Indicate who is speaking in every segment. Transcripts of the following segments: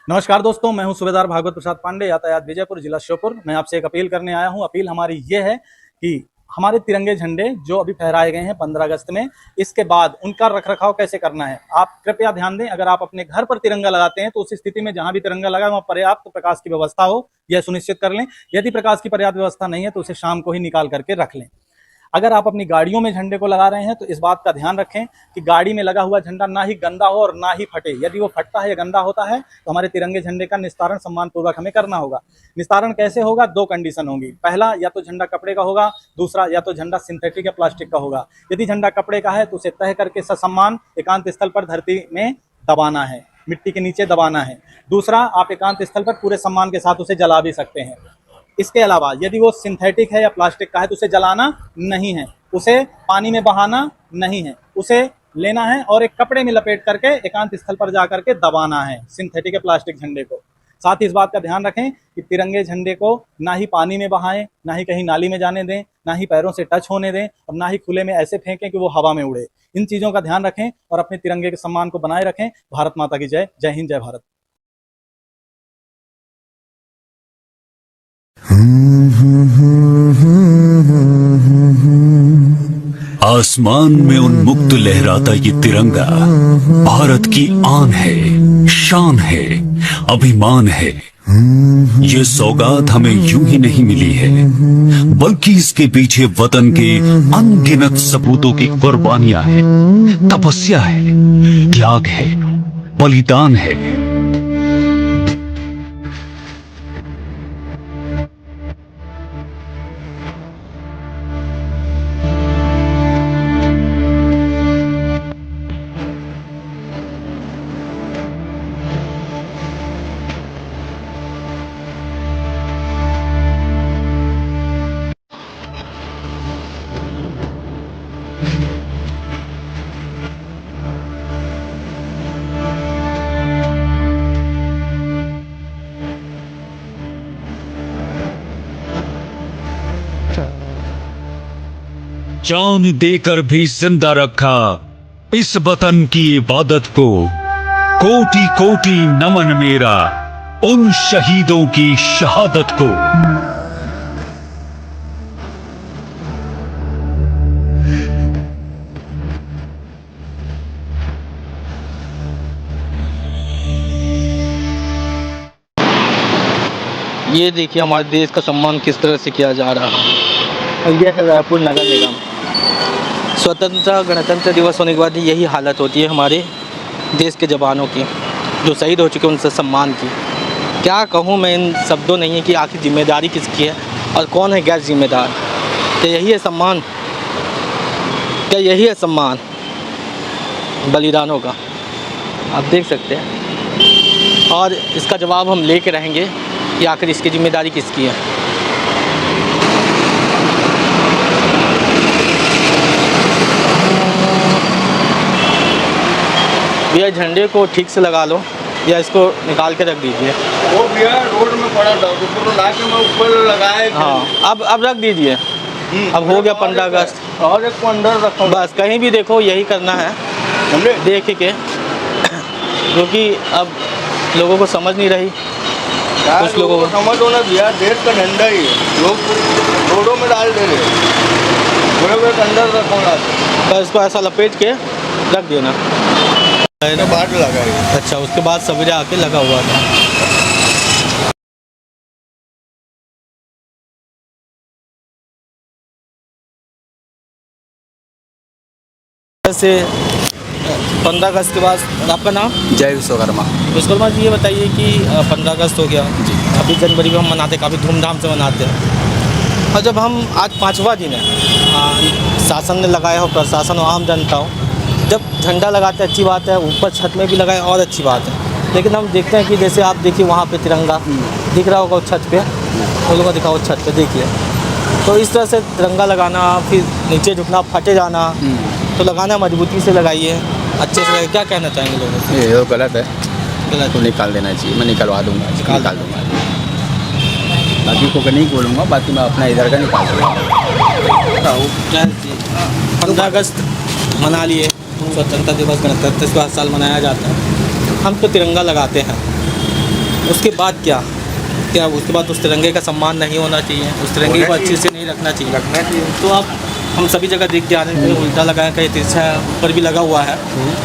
Speaker 1: नमस्कार दोस्तों, मैं हूं सूबेदार भागवत प्रसाद पांडे, यातायात विजयपुर, जिला श्योपुर। मैं आपसे एक अपील करने आया हूं। अपील हमारी ये है कि हमारे तिरंगे झंडे जो अभी फहराए गए हैं 15 अगस्त में, इसके बाद उनका रखरखाव कैसे करना है। आप कृपया ध्यान दें, अगर आप अपने घर पर तिरंगा लगाते हैं तो उस स्थिति में जहां भी तिरंगा लगा वहां पर्याप्त प्रकाश की व्यवस्था हो, यह सुनिश्चित कर लें। यदि प्रकाश की पर्याप्त व्यवस्था नहीं है तो उसे शाम को ही निकाल करके रख लें। अगर आप अपनी गाड़ियों में झंडे को लगा रहे हैं तो इस बात का ध्यान रखें कि गाड़ी में लगा हुआ झंडा ना ही गंदा हो और ना ही फटे। यदि वो फटता है या गंदा होता है तो हमारे तिरंगे झंडे का निस्तारण सम्मानपूर्वक हमें करना होगा। निस्तारण कैसे होगा? दो कंडीशन होंगी। पहला, या तो झंडा कपड़े का होगा, दूसरा या तो झंडा सिंथेटिक या प्लास्टिक का होगा। यदि झंडा कपड़े का है तो उसे तह करके ससम्मान एकांत स्थल पर धरती में दबाना है, मिट्टी के नीचे दबाना है। दूसरा, आप एकांत स्थल पर पूरे सम्मान के साथ उसे जला भी सकते हैं। इसके अलावा यदि वो सिंथेटिक है या प्लास्टिक का है तो उसे जलाना नहीं है, उसे पानी में बहाना नहीं है, उसे लेना है और एक कपड़े में लपेट करके एकांत स्थल पर जा करके दबाना है सिंथेटिक या प्लास्टिक झंडे को। साथ ही इस बात का ध्यान रखें कि तिरंगे झंडे को ना ही पानी में बहाएं, ना ही कहीं नाली में जाने दें, ना ही पैरों से टच होने दें और ना ही खुले में ऐसे फेंकें कि वो हवा में उड़े। इन चीज़ों का ध्यान रखें और अपने तिरंगे के सम्मान को बनाए रखें। भारत माता की जय। जय हिंद, जय भारत।
Speaker 2: आसमान में उन्मुक्त लहराता ये तिरंगा भारत की आन है, शान है, अभिमान है। ये सौगात हमें यूं ही नहीं मिली है, बल्कि इसके पीछे वतन के अनगिनत सपूतों की कुर्बानियां हैं, तपस्या है, त्याग है, बलिदान है। जान देकर भी जिंदा रखा इस वतन की इबादत को। कोटि कोटि नमन मेरा उन शहीदों की शहादत को।
Speaker 3: ये देखिए हमारे देश का सम्मान किस तरह से किया जा रहा है। और यह है रायपुर नगर निगम। स्वतंत्रता गणतंत्र दिवस होने के बाद यही हालत होती है हमारे देश के जवानों की, जो शहीद हो चुके हैं, उनसे सम्मान की। क्या कहूँ मैं, इन शब्दों नहीं है कि आखिर जिम्मेदारी किसकी है और कौन है गैर जिम्मेदार। क्या यही है सम्मान? क्या यही है सम्मान बलिदानों का? आप देख सकते हैं और इसका जवाब हम लेके रहेंगे कि आखिर इसकी जिम्मेदारी किसकी है। भैया झंडे को ठीक से लगा लो या इसको निकाल के रख दीजिए।
Speaker 4: वो भैया रोड में पड़ा था, उसको तो लाके मैं ऊपर लगाए।
Speaker 3: हाँ, अब रख दीजिए। अब हो गया 15 अगस्त
Speaker 4: और एक को अंदर रखो।
Speaker 3: बस कहीं भी देखो यही करना है, देख के, क्योंकि अब लोगों को समझ नहीं रही। कुछ लोगों को
Speaker 4: समझ होना भैया, देश का झंडा ही है, लोग रोडों में डाल दे रहे, पूरे अंदर रखो।
Speaker 3: बस इसको ऐसा लपेट के रख देना।
Speaker 4: बाद लगा है।
Speaker 3: अच्छा, उसके बाद सवेरे आके लगा हुआ था। से 15 अगस्त के बाद आपका नाम?
Speaker 5: जय विश्वकर्मा।
Speaker 3: विश्वकर्मा जी, ये बताइए कि 15 अगस्त हो गया जी, 26 जनवरी को हम मनाते, काफ़ी धूमधाम से मनाते हैं। और जब हम आज 5वां दिन है, शासन ने लगाया हो, प्रशासन और आम जनता हो, जब झंडा लगाते अच्छी बात है, ऊपर छत में भी लगाए और अच्छी बात है। लेकिन हम देखते हैं कि जैसे आप देखिए वहाँ पे तिरंगा दिख रहा होगा छत पे, वो लोगों को दिखाओ छत पे, देखिए। तो इस तरह से तिरंगा लगाना, फिर नीचे झुकना, फटे जाना, तो लगाना मजबूती से लगाइए, अच्छे से। क्या कहना चाहेंगे लोगों से?
Speaker 5: ये गलत है,
Speaker 3: गलत
Speaker 5: तो निकाल देना चाहिए। मैं निकलवा दूँगा, निकाल दूँगा। बाकी को नहीं बोलूँगा, बाकी मैं अपना इधर का निकाल दूँगा।
Speaker 3: 15 अगस्त मना लिए, स्वतंत्रता दिवस, गणतंत्र दिवस हर साल मनाया जाता है। हम तो तिरंगा लगाते हैं, उसके बाद क्या क्या उसके बाद उस तिरंगे का सम्मान नहीं होना चाहिए, उस तिरंगे को अच्छे से नहीं रखना चाहिए?
Speaker 4: रखना चाहिए।
Speaker 3: तो आप हम सभी जगह देख के आ रहे हैं, उल्टा लगा है, कहीं तिरछा ऊपर भी लगा हुआ है।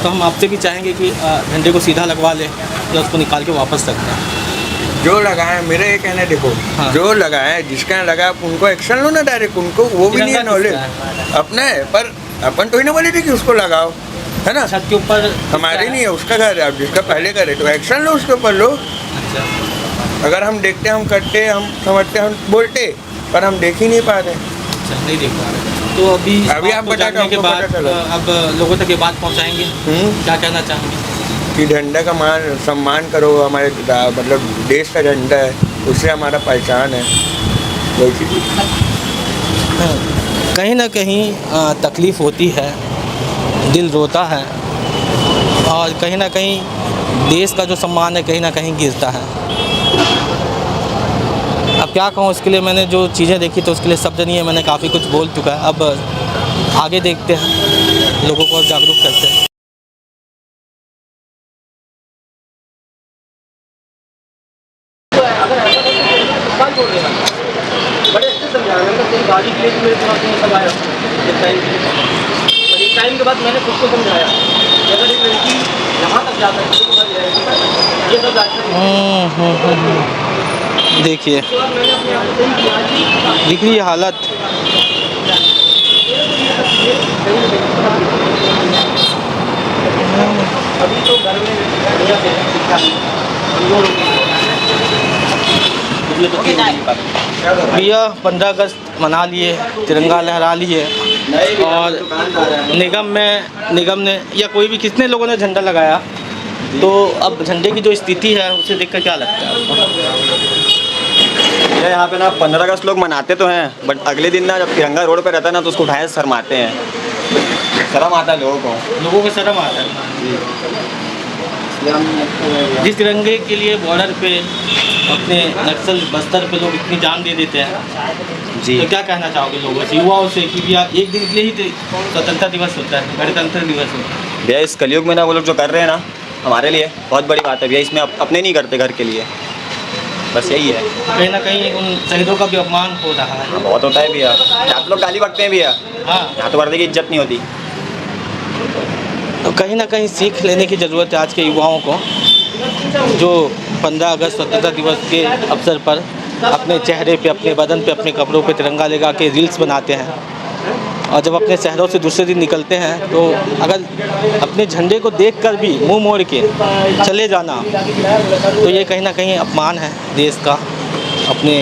Speaker 3: तो हम आपसे भी चाहेंगे कि झंडे को सीधा लगवा लें या उसको निकाल के वापस रख दें।
Speaker 4: जो लगाए मेरा ये कहना है, देखो
Speaker 3: हाँ।
Speaker 4: जो लगाए जिसका लगा आप उनको एक्शन लो ना डायरेक्ट, उनको वो भी नहीं है
Speaker 3: तिरंगा
Speaker 4: नॉलेज
Speaker 3: किसका
Speaker 4: अपना है, पर अपन तो ही ना बोले थे कि उसको लगाओ, है ना।
Speaker 3: छत के ऊपर
Speaker 4: हमारे नहीं है, उसका घर है, आप जिसका पहले करे तो एक्शन लो उसके ऊपर लो।
Speaker 3: अच्छा,
Speaker 4: अगर हम देखते हम करते हम समझते हम बोलते, पर हम देख ही नहीं पा रहे।
Speaker 3: अच्छा नहीं देख पा रहे। तो अभी
Speaker 4: अभी आप
Speaker 3: आपको
Speaker 4: बता दो,
Speaker 3: जानने के
Speaker 4: आपको
Speaker 3: बाद
Speaker 4: पता चला।
Speaker 3: अब लोगों तक ये बात पहुंचाएंगे, क्या कहना चाहेंगे?
Speaker 4: कि झंडा का मान सम्मान करो, हमारे मतलब देश का झंडा है, उससे हमारा पहचान है, वही चीज़।
Speaker 3: कहीं ना कहीं तकलीफ़ होती है, दिल रोता है और कहीं ना कहीं देश का जो सम्मान है कहीं ना कहीं गिरता है। अब क्या कहूँ, इसके लिए मैंने जो चीज़ें देखी तो उसके लिए शब्द नहीं है, मैंने काफ़ी कुछ बोल चुका है। अब आगे देखते हैं, लोगों को और जागरूक करते हैं। बड़े अच्छे समझा रहे हैं, तेरी गाड़ी के लिए मेरे को समझाया एक टाइम के बाद मैंने खुद को समझाया कि अगर एक लड़की यहाँ तक जाता है तो मर जाएगी, ये सब देखिए दिख रही है हालत। अभी तो घर में भैया 15 अगस्त मना लिए, तिरंगा लहरा लिए और निगम ने या कोई भी कितने लोगों ने झंडा लगाया, तो अब झंडे की जो स्थिति है उसे देखकर क्या लगता है आपको?
Speaker 6: यहाँ पे ना 15 अगस्त लोग मनाते तो हैं, बट अगले दिन ना जब तिरंगा रोड पे रहता है ना तो उसको उठाए शर्माते हैं, शर्म आता है लोगों को
Speaker 3: शर्म आता है। जिस तिरंगे के लिए बॉर्डर पे अपने नक्सल बस्तर पे लोग इतनी जान दे देते हैं
Speaker 6: जी।
Speaker 3: तो क्या कहना चाहोगे लोगों से, युवाओं से, कि भैया एक दिन के लिए ही स्वतंत्रता दिवस होता है, गणतंत्र दिवस होता है?
Speaker 6: भैया इस कलयुग में ना वो लोग जो कर रहे हैं ना हमारे लिए बहुत बड़ी बात है भैया, इसमें अपने नहीं करते घर के लिए, बस यही है।
Speaker 3: कहीं ना कहीं उन शहीदों का भी अपमान हो रहा है।
Speaker 6: बहुत होता है भैया, आप लोग गाली बकते हैं भैया,
Speaker 3: हाँ,
Speaker 6: यहाँ तो वर्दी की इज्जत नहीं होती।
Speaker 3: तो कहीं ना कहीं सीख लेने की ज़रूरत है आज के युवाओं को, जो 15 अगस्त स्वतंत्रता दिवस के अवसर पर अपने चेहरे पे, अपने बदन पे, अपने कपड़ों पे तिरंगा लगा के रील्स बनाते हैं और जब अपने शहरों से दूसरे दिन निकलते हैं तो अगर अपने झंडे को देखकर भी मुंह मोड़ के चले जाना, तो ये कहीं ना कहीं अपमान है देश का, अपने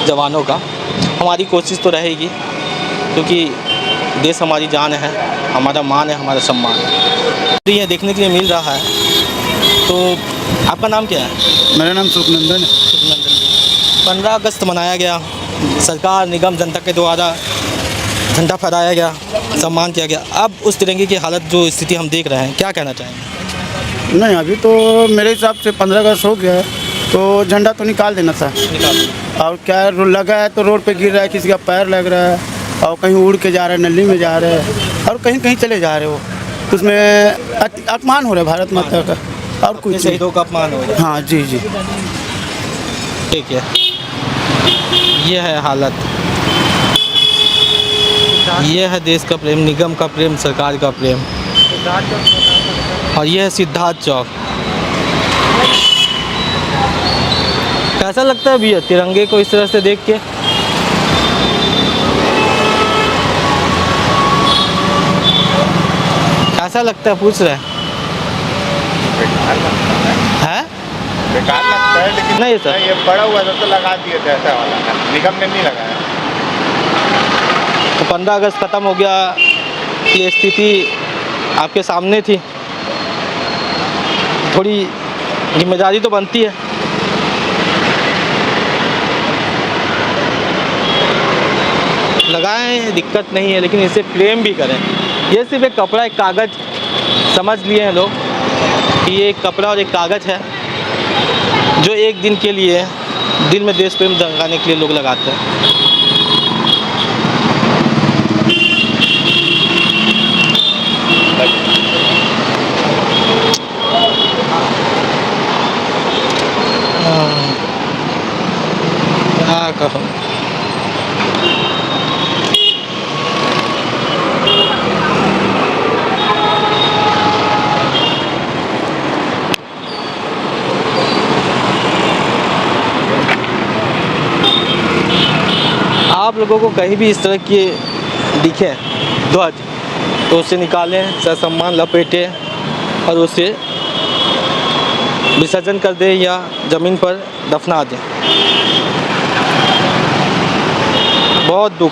Speaker 3: जवानों का। हमारी कोशिश तो रहेगी, क्योंकि देश हमारी जान है, हमारा मान है, हमारा सम्मान है। तो ये देखने के लिए मिल रहा है। तो आपका नाम क्या है?
Speaker 5: मेरा नाम सुखनंदन है।
Speaker 3: 15 अगस्त मनाया गया, सरकार, निगम, जनता के द्वारा झंडा फहराया गया, सम्मान किया गया। अब उस तिरंगे की हालत, जो स्थिति हम देख रहे हैं, क्या कहना चाहेंगे?
Speaker 5: नहीं, अभी तो मेरे हिसाब से 15 अगस्त हो गया है तो झंडा तो निकाल देना था। और क्या लगा है तो रोड पे गिर रहा है, किसी का पैर लग रहा है और कहीं उड़ के जा रहा है, नली में जा रहा है और कहीं कहीं चले जा रहे हो, उसमें अपमान हो रहा है भारत माता का और कुछ
Speaker 3: शहीदों का अपमान हो रहा है।
Speaker 5: हाँ जी जी,
Speaker 3: ठीक है, ये है हालत, ये है देश का प्रेम, निगम का प्रेम, सरकार का प्रेम। और ये है सिद्धार्थ चौक। कैसा लगता है भैया तिरंगे को इस तरह से देख के? कैसा लगता है, पूछ रहे हैं?
Speaker 4: बेकार लगता है, लेकिन
Speaker 3: नहीं सर,
Speaker 4: ये पड़ा हुआ था तो लगा दिए थे, ऐसा वाला निगम ने नहीं लगाया।
Speaker 3: तो 15 अगस्त ख़त्म हो गया, ये स्थिति आपके सामने थी, थोड़ी जिम्मेदारी तो बनती है। लगाएं, दिक्कत नहीं है, लेकिन इसे प्रेम भी करें। ये सिर्फ एक कपड़ा, एक कागज़ समझ लिए हैं लोग कि ये एक कपड़ा और एक कागज़ है, जो एक दिन के लिए दिल में देश प्रेम जगाने के लिए लोग लगाते हैं। आप लोगों को कहीं भी इस तरह के दिखे ध्वज तो उसे निकालें, ससम्मान लपेटें और उसे विसर्जन कर दें या ज़मीन पर दफना दें। बहुत दुख